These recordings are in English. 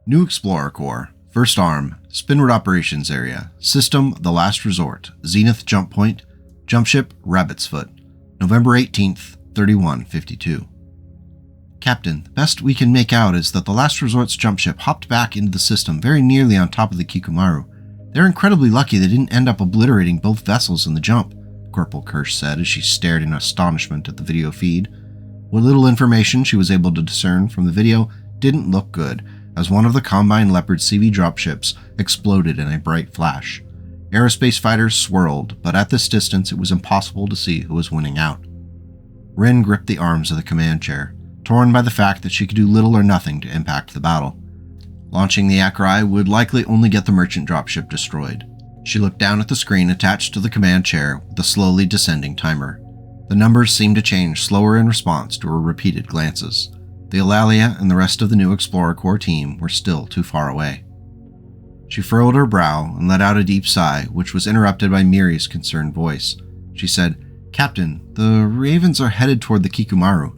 New Explorer Corps, First Arm, Spinward Operations Area, System The Last Resort, Zenith Jump Point, Jump Ship Rabbit's Foot, November 18th, 3152. Captain, the best we can make out is that the Last Resort's jump ship hopped back into the system very nearly on top of the Kikumaru. They're incredibly lucky they didn't end up obliterating both vessels in the jump, Corporal Kirsch said as she stared in astonishment at the video feed. What little information she was able to discern from the video didn't look good, as one of the Combine Leopard CV dropships exploded in a bright flash. Aerospace fighters swirled, but at this distance it was impossible to see who was winning out. Rin gripped the arms of the command chair, torn by the fact that she could do little or nothing to impact the battle. Launching the Akai would likely only get the merchant dropship destroyed. She looked down at the screen attached to the command chair with the slowly descending timer. The numbers seemed to change slower in response to her repeated glances. The Eulalia and the rest of the New Explorer Corps team were still too far away. She furrowed her brow and let out a deep sigh, which was interrupted by Miri's concerned voice. She said, "Captain, the Ravens are headed toward the Kikumaru."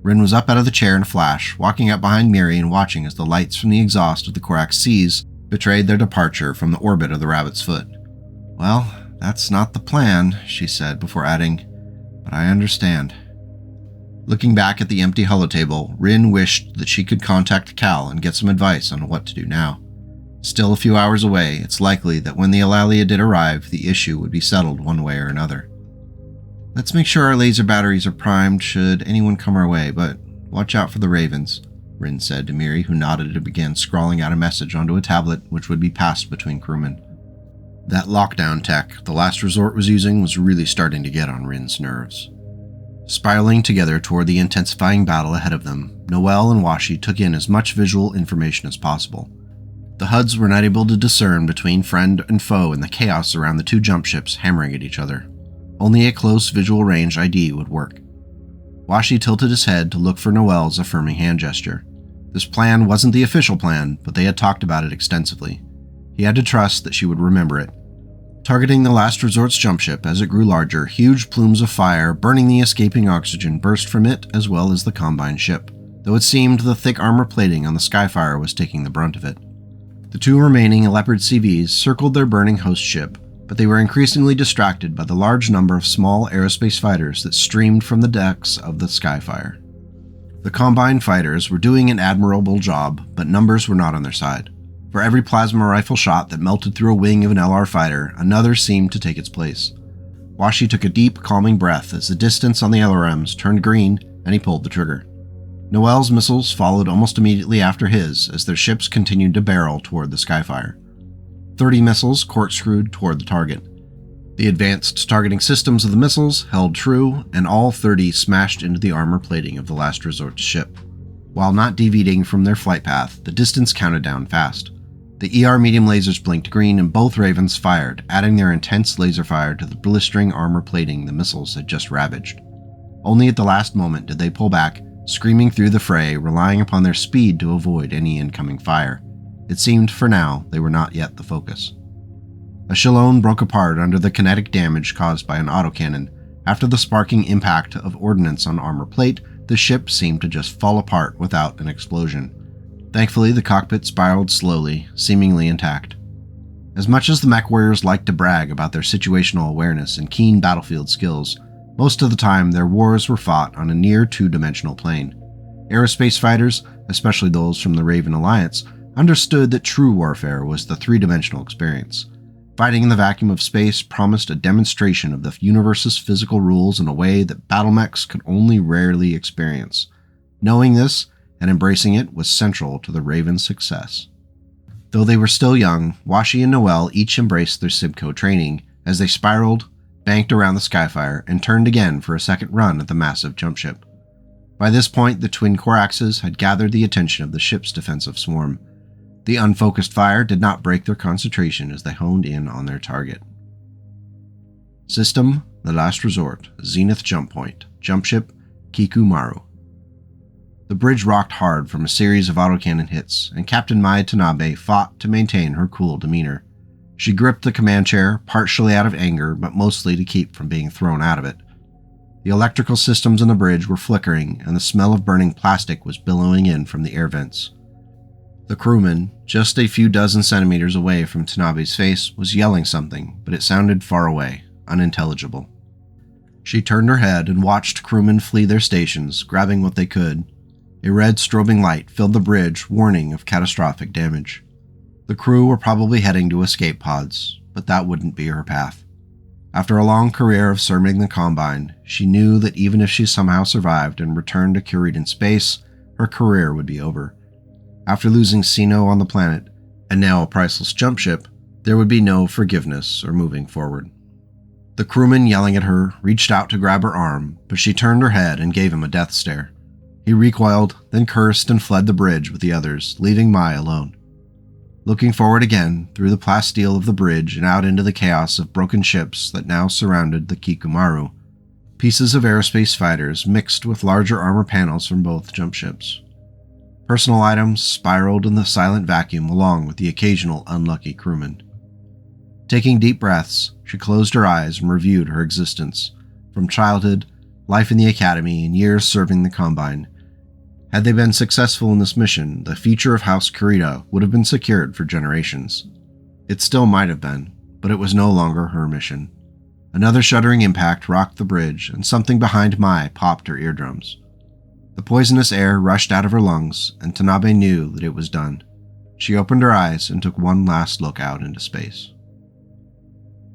Rin was up out of the chair in a flash, walking up behind Miri and watching as the lights from the exhaust of the Korax C's betrayed their departure from the orbit of the Rabbit's Foot. "Well, that's not the plan," she said before adding, "but I understand." Looking back at the empty holotable, Rin wished that she could contact Cal and get some advice on what to do now. Still a few hours away, it's likely that when the Eulalia did arrive, the issue would be settled one way or another. "Let's make sure our laser batteries are primed should anyone come our way, but watch out for the Ravens," Rin said to Miri, who nodded and began scrawling out a message onto a tablet which would be passed between crewmen. That lockdown tech the Last Resort was using was really starting to get on Rin's nerves. Spiraling together toward the intensifying battle ahead of them, Noel and Washi took in as much visual information as possible. The HUDs were not able to discern between friend and foe in the chaos around the two jump ships hammering at each other. Only a close visual range ID would work. Washi tilted his head to look for Noel's affirming hand gesture. This plan wasn't the official plan, but they had talked about it extensively. He had to trust that she would remember it. Targeting the Last Resort's jump ship as it grew larger, huge plumes of fire burning the escaping oxygen burst from it as well as the Combine ship, though it seemed the thick armor plating on the Skyfire was taking the brunt of it. The two remaining Leopard CVs circled their burning host ship, but they were increasingly distracted by the large number of small aerospace fighters that streamed from the decks of the Skyfire. The Combine fighters were doing an admirable job, but numbers were not on their side. For every plasma rifle shot that melted through a wing of an LR fighter, another seemed to take its place. Washi took a deep, calming breath as the distance on the LRMs turned green and he pulled the trigger. Noel's missiles followed almost immediately after his as their ships continued to barrel toward the Skyfire. 30 missiles corkscrewed toward the target. The advanced targeting systems of the missiles held true, and all 30 smashed into the armor plating of the Last Resort's ship. While not deviating from their flight path, the distance counted down fast. The ER medium lasers blinked green and both Ravens fired, adding their intense laser fire to the blistering armor plating the missiles had just ravaged. Only at the last moment did they pull back, screaming through the fray, relying upon their speed to avoid any incoming fire. It seemed, for now, they were not yet the focus. A Shallone broke apart under the kinetic damage caused by an autocannon. After the sparking impact of ordnance on armor plate, the ship seemed to just fall apart without an explosion. Thankfully, the cockpit spiraled slowly, seemingly intact. As much as the Mechwarriors liked to brag about their situational awareness and keen battlefield skills, most of the time their wars were fought on a near two-dimensional plane. Aerospace fighters, especially those from the Raven Alliance, understood that true warfare was the three-dimensional experience. Fighting in the vacuum of space promised a demonstration of the universe's physical rules in a way that battle mechs could only rarely experience. Knowing this and embracing it was central to the Raven's success. Though they were still young, Washi and Noel each embraced their Sibco training as they spiraled, banked around the Skyfire, and turned again for a second run at the massive jump ship. By this point, the twin Koraxes had gathered the attention of the ship's defensive swarm. The unfocused fire did not break their concentration as they honed in on their target. System, The Last Resort, Zenith Jump Point, Jump Ship, Kikumaru. The bridge rocked hard from a series of autocannon hits, and Captain Mai Tanabe fought to maintain her cool demeanor. She gripped the command chair, partially out of anger, but mostly to keep from being thrown out of it. The electrical systems on the bridge were flickering, and the smell of burning plastic was billowing in from the air vents. The crewman, just a few dozen centimeters away from Tanabe's face, was yelling something, but it sounded far away, unintelligible. She turned her head and watched crewmen flee their stations, grabbing what they could. A red strobing light filled the bridge, warning of catastrophic damage. The crew were probably heading to escape pods, but that wouldn't be her path. After a long career of serving the Combine, she knew that even if she somehow survived and returned to Curie in space, her career would be over. After losing Sino on the planet, and now a priceless jump ship, there would be no forgiveness or moving forward. The crewman yelling at her reached out to grab her arm, but she turned her head and gave him a death stare. He recoiled, then cursed and fled the bridge with the others, leaving Mai alone. Looking forward again, through the plasteel of the bridge and out into the chaos of broken ships that now surrounded the Kikumaru, pieces of aerospace fighters mixed with larger armor panels from both jump ships. Personal items spiraled in the silent vacuum along with the occasional unlucky crewman. Taking deep breaths, she closed her eyes and reviewed her existence, from childhood, life in the academy, and years serving the Combine. Had they been successful in this mission, the future of House Kurita would have been secured for generations. It still might have been, but it was no longer her mission. Another shuddering impact rocked the bridge, and something behind Mai popped her eardrums. The poisonous air rushed out of her lungs, and Tanabe knew that it was done. She opened her eyes and took one last look out into space.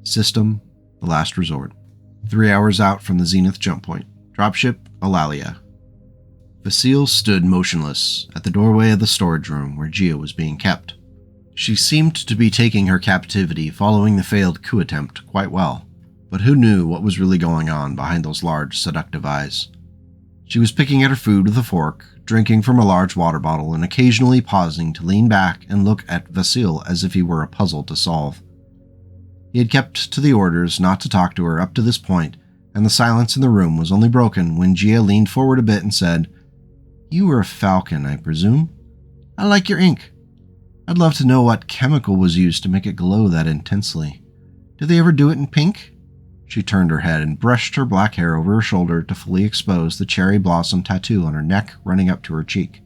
System, the last resort. 3 hours out from the zenith jump point. Dropship, Eulalia. Vasile stood motionless at the doorway of the storage room where Gia was being kept. She seemed to be taking her captivity following the failed coup attempt quite well, but who knew what was really going on behind those large, seductive eyes? She was picking at her food with a fork, drinking from a large water bottle, and occasionally pausing to lean back and look at Vasile as if he were a puzzle to solve. He had kept to the orders not to talk to her up to this point, and the silence in the room was only broken when Gia leaned forward a bit and said, "You were a falcon, I presume? I like your ink. I'd love to know what chemical was used to make it glow that intensely. Do they ever do it in pink?" She turned her head and brushed her black hair over her shoulder to fully expose the cherry blossom tattoo on her neck running up to her cheek.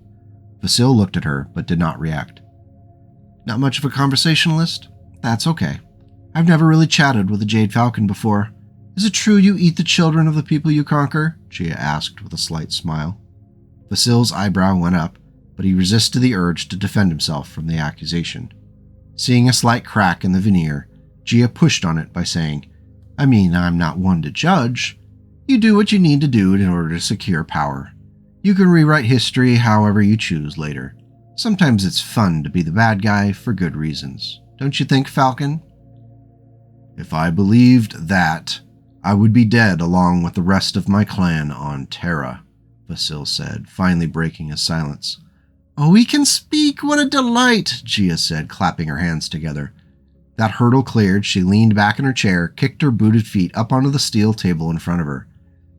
Vasile looked at her, but did not react. "Not much of a conversationalist? That's okay. I've never really chatted with a Jade Falcon before. Is it true you eat the children of the people you conquer?" Gia asked with a slight smile. Vasile's eyebrow went up, but he resisted the urge to defend himself from the accusation. Seeing a slight crack in the veneer, Gia pushed on it by saying, "I mean, I'm not one to judge. You do what you need to do in order to secure power. You can rewrite history however you choose later. Sometimes it's fun to be the bad guy for good reasons. Don't you think, Falcon?" "If I believed that, I would be dead along with the rest of my clan on Terra," Vasile said, finally breaking his silence. "Oh, we can speak! What a delight!" Gia said, clapping her hands together. That hurdle cleared, she leaned back in her chair, kicked her booted feet up onto the steel table in front of her.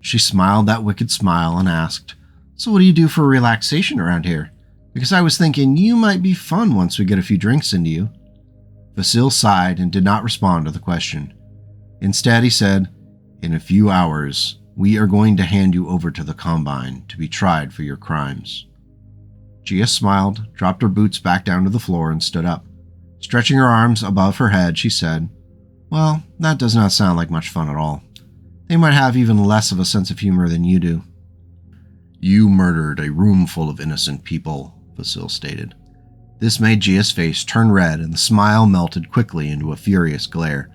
She smiled that wicked smile and asked, "So what do you do for relaxation around here? Because I was thinking you might be fun once we get a few drinks into you." Vasile sighed and did not respond to the question. Instead, he said, "In a few hours, we are going to hand you over to the Combine to be tried for your crimes." Gia smiled, dropped her boots back down to the floor, and stood up. Stretching her arms above her head, she said, "Well, that does not sound like much fun at all. They might have even less of a sense of humor than you do." "You murdered a room full of innocent people," Vasile stated. This made Gia's face turn red, and the smile melted quickly into a furious glare.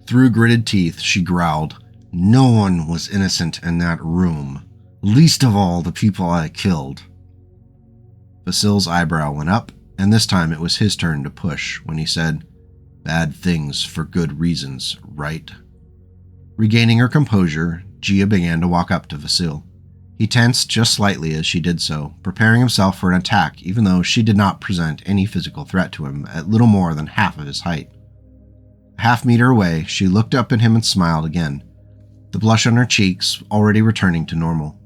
Through gritted teeth, she growled, "No one was innocent in that room, least of all the people I killed." Vasile's eyebrow went up, and this time it was his turn to push when he said, "Bad things for good reasons, right?" Regaining her composure, Gia began to walk up to Vasile. He tensed just slightly as she did so, preparing himself for an attack even though she did not present any physical threat to him at little more than half of his height. A half-meter away, she looked up at him and smiled again, the blush on her cheeks already returning to normal.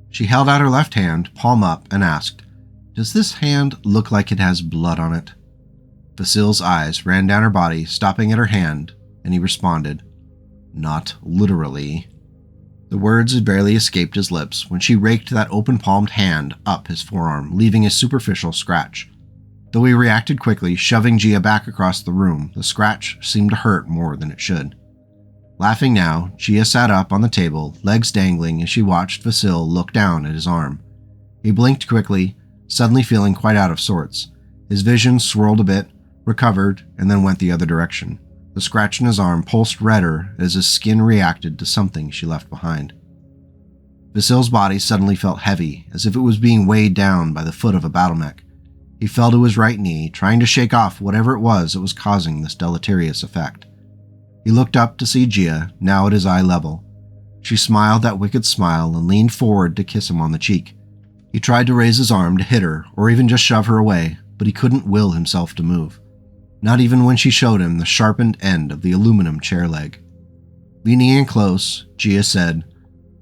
She held out her left hand, palm up, and asked, "Does this hand look like it has blood on it?" Vasile's eyes ran down her body, stopping at her hand, and he responded, "Not literally." The words had barely escaped his lips when she raked that open-palmed hand up his forearm, leaving a superficial scratch. Though he reacted quickly, shoving Gia back across the room, the scratch seemed to hurt more than it should. Laughing now, Gia sat up on the table, legs dangling as she watched Vasil look down at his arm. He blinked quickly, suddenly feeling quite out of sorts. His vision swirled a bit, recovered, and then went the other direction. The scratch in his arm pulsed redder as his skin reacted to something she left behind. Vasil's body suddenly felt heavy, as if it was being weighed down by the foot of a BattleMech. He fell to his right knee, trying to shake off whatever it was that was causing this deleterious effect. He looked up to see Gia, now at his eye level. She smiled that wicked smile and leaned forward to kiss him on the cheek. He tried to raise his arm to hit her, or even just shove her away, but he couldn't will himself to move. Not even when she showed him the sharpened end of the aluminum chair leg. Leaning in close, Gia said,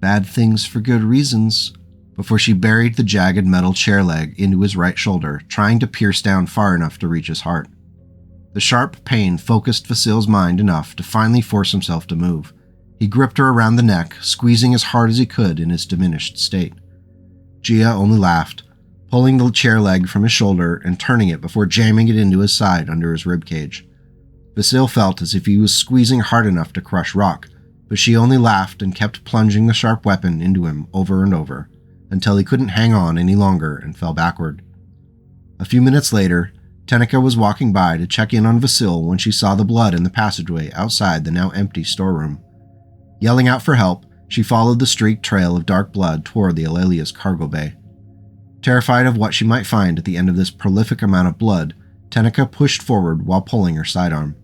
"Bad things for good reasons," before she buried the jagged metal chair leg into his right shoulder, trying to pierce down far enough to reach his heart. The sharp pain focused Vasil's mind enough to finally force himself to move. He gripped her around the neck, squeezing as hard as he could in his diminished state. Gia only laughed, pulling the chair leg from his shoulder and turning it before jamming it into his side under his ribcage. Vasil felt as if he was squeezing hard enough to crush rock, but she only laughed and kept plunging the sharp weapon into him over and over, until he couldn't hang on any longer and fell backward. A few minutes later, Tenica was walking by to check in on Vasil when she saw the blood in the passageway outside the now empty storeroom. Yelling out for help, she followed the streaked trail of dark blood toward the Alelia's cargo bay. Terrified of what she might find at the end of this prolific amount of blood, Tenica pushed forward while pulling her sidearm.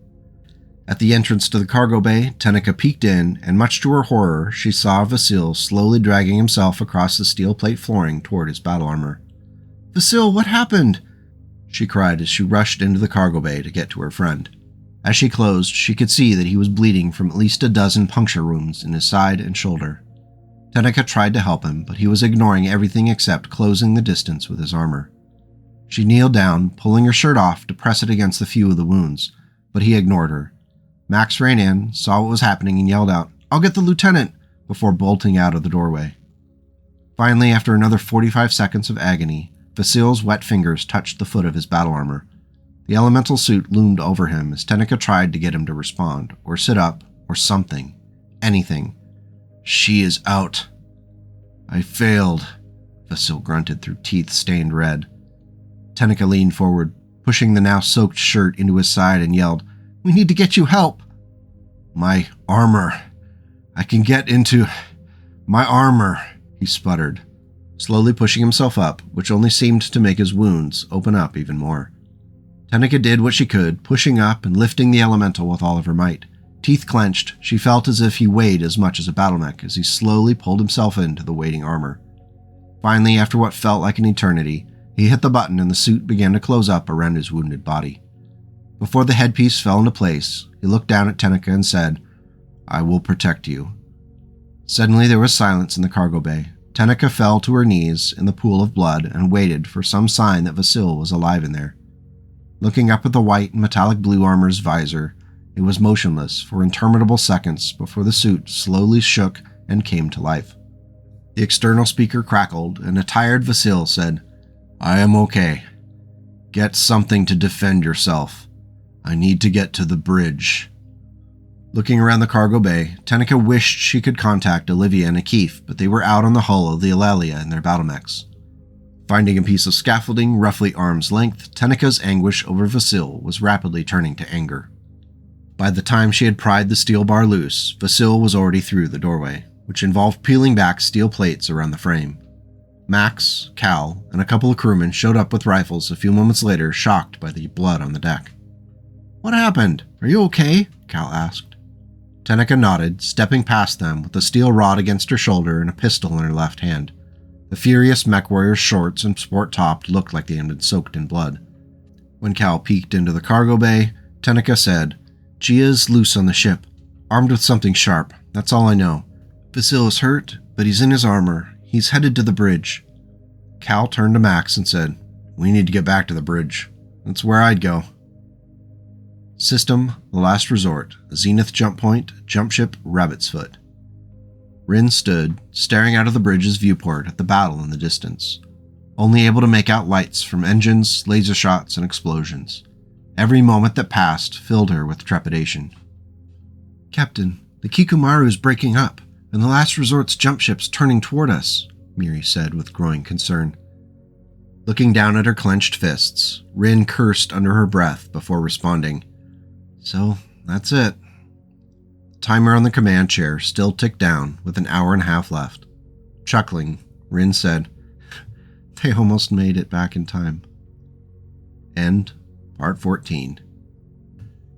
At the entrance to the cargo bay, Tenica peeked in, and much to her horror, she saw Vasil slowly dragging himself across the steel plate flooring toward his battle armor. "Vasil, what happened?" she cried as she rushed into the cargo bay to get to her friend. As she closed, she could see that he was bleeding from at least a dozen puncture wounds in his side and shoulder. Tenica tried to help him, but he was ignoring everything except closing the distance with his armor. She kneeled down, pulling her shirt off to press it against the few of the wounds, but he ignored her. Max ran in, saw what was happening, and yelled out, "I'll get the lieutenant," before bolting out of the doorway. Finally, after another 45 seconds of agony, Vasil's wet fingers touched the foot of his battle armor. The elemental suit loomed over him as Tenica tried to get him to respond, or sit up, or something. Anything. "She is out." "I failed," Vasil grunted through teeth stained red. Tenica leaned forward, pushing the now soaked shirt into his side, and yelled, "We need to get you help." "My armor. I can get into my armor," he sputtered, slowly pushing himself up, which only seemed to make his wounds open up even more. Tenica did what she could, pushing up and lifting the elemental with all of her might. Teeth clenched, she felt as if he weighed as much as a BattleMech as he slowly pulled himself into the waiting armor. Finally, after what felt like an eternity, he hit the button and the suit began to close up around his wounded body. Before the headpiece fell into place, he looked down at Tenica and said, "I will protect you." Suddenly there was silence in the cargo bay. Tenica fell to her knees in the pool of blood and waited for some sign that Vasil was alive in there. Looking up at the white and metallic blue armor's visor, it was motionless for interminable seconds before the suit slowly shook and came to life. The external speaker crackled, and a tired Vasil said, "I am okay. Get something to defend yourself. I need to get to the bridge." Looking around the cargo bay, Tenica wished she could contact Olivia and Akif, but they were out on the hull of the Eulalia in their battlemechs. Finding a piece of scaffolding roughly arm's length, Tenica's anguish over Vasil was rapidly turning to anger. By the time she had pried the steel bar loose, Vasil was already through the doorway, which involved peeling back steel plates around the frame. Max, Cal, and a couple of crewmen showed up with rifles a few moments later, shocked by the blood on the deck. "What happened? Are you okay?" Cal asked. Tenica nodded, stepping past them with a steel rod against her shoulder and a pistol in her left hand. The furious Mechwarrior's shorts and sport top looked like they had been soaked in blood. When Cal peeked into the cargo bay, Tenica said, "Gia's loose on the ship, armed with something sharp. That's all I know. Vasil is hurt, but he's in his armor. He's headed to the bridge." Cal turned to Max and said, "We need to get back to the bridge. That's where I'd go." System, the last resort, Zenith jump point, jump ship, Rabbit's Foot. Rin stood, staring out of the bridge's viewport at the battle in the distance. only able to make out lights from engines, laser shots, and explosions. Every moment that passed filled her with trepidation. "Captain, the Kikumaru is breaking up, and the Last Resort's jump ship's turning toward us," Miri said with growing concern. Looking down at her clenched fists, Rin cursed under her breath before responding, "So, that's it." The timer on the command chair still ticked down with an hour and a half left. Chuckling, Rin said, "They almost made it back in time." End Part 14.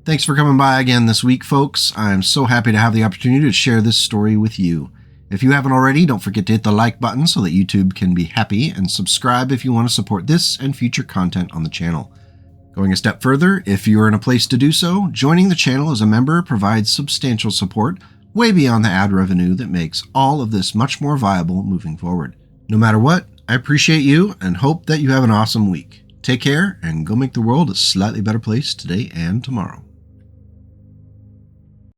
Thanks for coming by again this week, folks. I'm so happy to have the opportunity to share this story with you. If you haven't already, don't forget to hit the like button so that YouTube can be happy, and subscribe if you want to support this and future content on the channel. Going a step further, if you are in a place to do so, joining the channel as a member provides substantial support, way beyond the ad revenue that makes all of this much more viable moving forward. No matter what, I appreciate you and hope that you have an awesome week. Take care and go make the world a slightly better place today and tomorrow.